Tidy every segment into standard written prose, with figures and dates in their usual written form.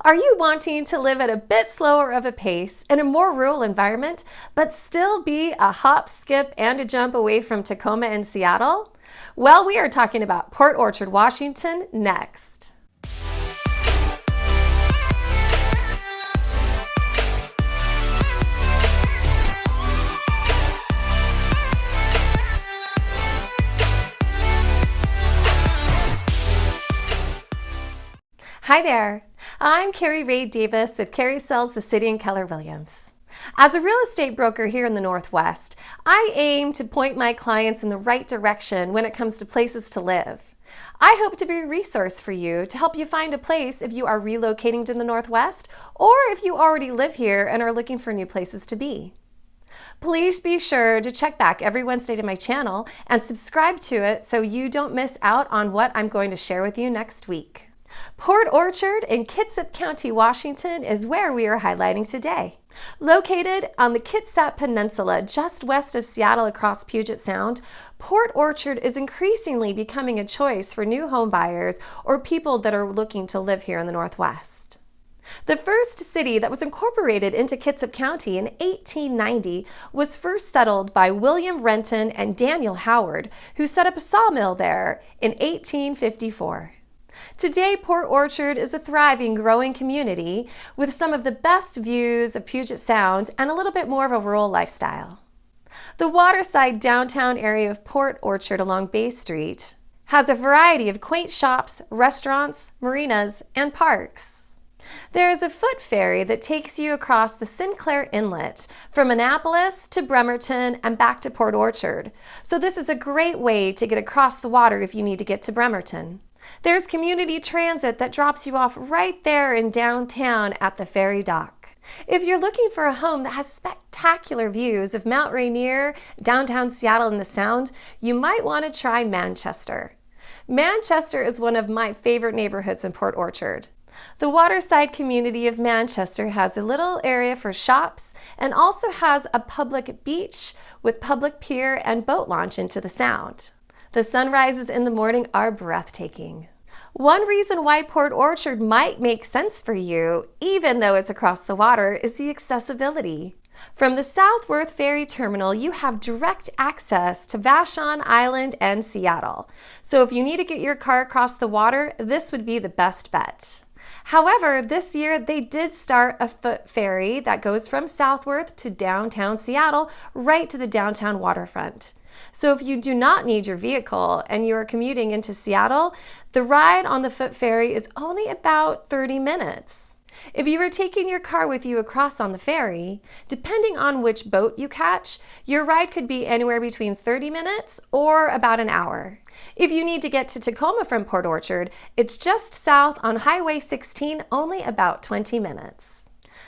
Are you wanting to live at a bit slower of a pace in a more rural environment, but still be a hop, skip, and a jump away from Tacoma and Seattle? Well, we are talking about Port Orchard, Washington next. Hi there, I'm Kari Davis with Kari Sells the City and Keller Williams. As a real estate broker here in the Northwest, I aim to point my clients in the right direction when it comes to places to live. I hope to be a resource for you to help you find a place if you are relocating to the Northwest or if you already live here and are looking for new places to be. Please be sure to check back every Wednesday to my channel and subscribe to it so you don't miss out on what I'm going to share with you next week. Port Orchard in Kitsap County, Washington is where we are highlighting today. Located on the Kitsap Peninsula just west of Seattle across Puget Sound, Port Orchard is increasingly becoming a choice for new home buyers or people that are looking to live here in the Northwest. The first city that was incorporated into Kitsap County in 1890 was first settled by William Renton and Daniel Howard, who set up a sawmill there in 1854. Today, Port Orchard is a thriving, growing community with some of the best views of Puget Sound and a little bit more of a rural lifestyle. The waterside downtown area of Port Orchard along Bay Street has a variety of quaint shops, restaurants, marinas, and parks. There is a foot ferry that takes you across the Sinclair Inlet from Annapolis to Bremerton and back to Port Orchard. So this is a great way to get across the water if you need to get to Bremerton. There's community transit that drops you off right there in downtown at the ferry dock. If you're looking for a home that has spectacular views of Mount Rainier, downtown Seattle and the Sound, you might want to try Manchester. Manchester is one of my favorite neighborhoods in Port Orchard. The waterside community of Manchester has a little area for shops and also has a public beach with public pier and boat launch into the Sound. The sunrises in the morning are breathtaking. One reason why Port Orchard might make sense for you, even though it's across the water, is the accessibility. From the Southworth Ferry Terminal, you have direct access to Vashon Island and Seattle. So if you need to get your car across the water, this would be the best bet. However, this year they did start a foot ferry that goes from Southworth to downtown Seattle right to the downtown waterfront. So if you do not need your vehicle and you are commuting into Seattle, the ride on the foot ferry is only about 30 minutes. If you are taking your car with you across on the ferry, depending on which boat you catch, your ride could be anywhere between 30 minutes or about an hour. If you need to get to Tacoma from Port Orchard, it's just south on Highway 16, only about 20 minutes.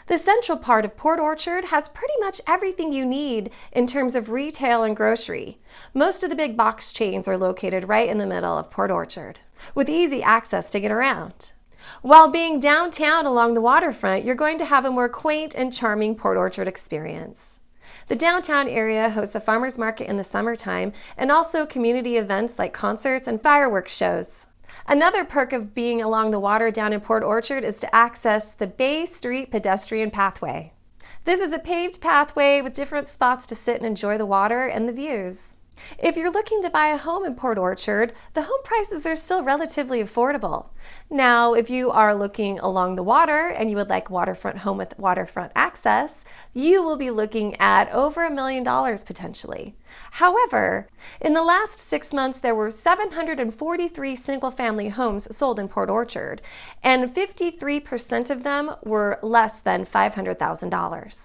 The central part of Port Orchard has pretty much everything you need in terms of retail and grocery. Most of the big box chains are located right in the middle of Port Orchard, with easy access to get around. While being downtown along the waterfront, you're going to have a more quaint and charming Port Orchard experience. The downtown area hosts a farmer's market in the summertime and also community events like concerts and fireworks shows. Another perk of being along the water down in Port Orchard is to access the Bay Street pedestrian pathway. This is a paved pathway with different spots to sit and enjoy the water and the views. If you're looking to buy a home in Port Orchard, the home prices are still relatively affordable. Now, if you are looking along the water and you would like waterfront home with waterfront access, you will be looking at over $1 million potentially. However, in the last 6 months, there were 743 single-family homes sold in Port Orchard, and 53% of them were less than $500,000.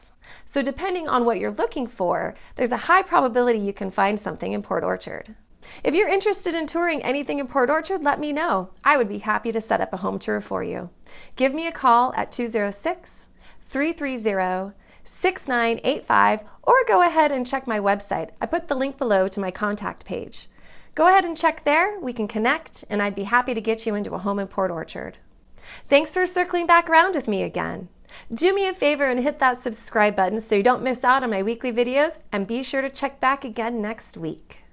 So depending on what you're looking for, there's a high probability you can find something in Port Orchard. If you're interested in touring anything in Port Orchard, let me know. I would be happy to set up a home tour for you. Give me a call at 206-330-6985 or go ahead and check my website. I put the link below to my contact page. Go ahead and check there. We can connect and I'd be happy to get you into a home in Port Orchard. Thanks for circling back around with me again. Do me a favor and hit that subscribe button so you don't miss out on my weekly videos, and be sure to check back again next week.